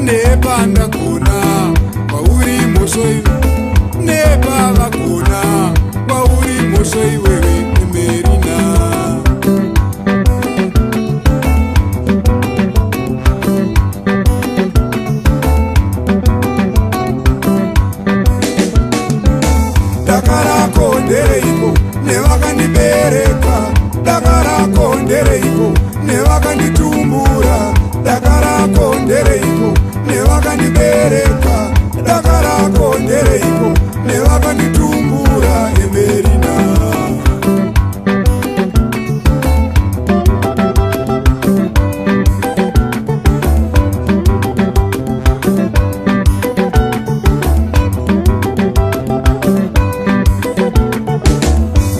nepandagona kwauri mhosvo iwe, nepavagona kwauri mhosvo iwewe Emerina. Dakarako ndereiko nevakandibereka, dakarako ndereiko nevakanditumbura, dakarako ndereiko nevakandibereka, dakarako ndereiko nevakanditumbura Emerina.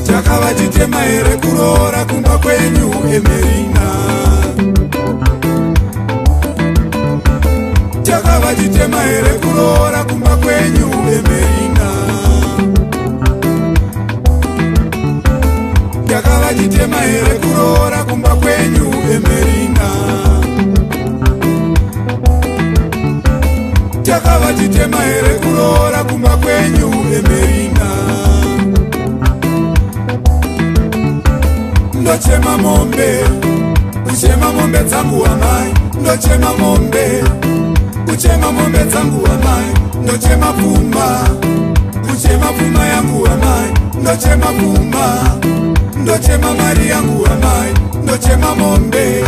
Chakavachitema here kuroora kumba kwenyu Emerina, chakavachitema here kuroora kumba kwenyu Emerina, chakavachitema here kuroora kumba kwenyu Emerina, chakavachitema here kuroora kumba kwenyu Emerina. Ndochema mombe, uchema mombe dzangu wamai, ndochema mombe, uchema mombe dzangu wamai, ndochema pfuma, uchema pfuma yangu wamai, ndochema pfuma, ndochema mari yangu wamai, ndochema mombe,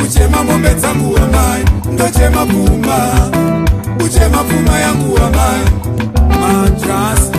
uchema mombe dzangu wamai, ndochema pfuma, uchema pfuma yangu wamai. Majas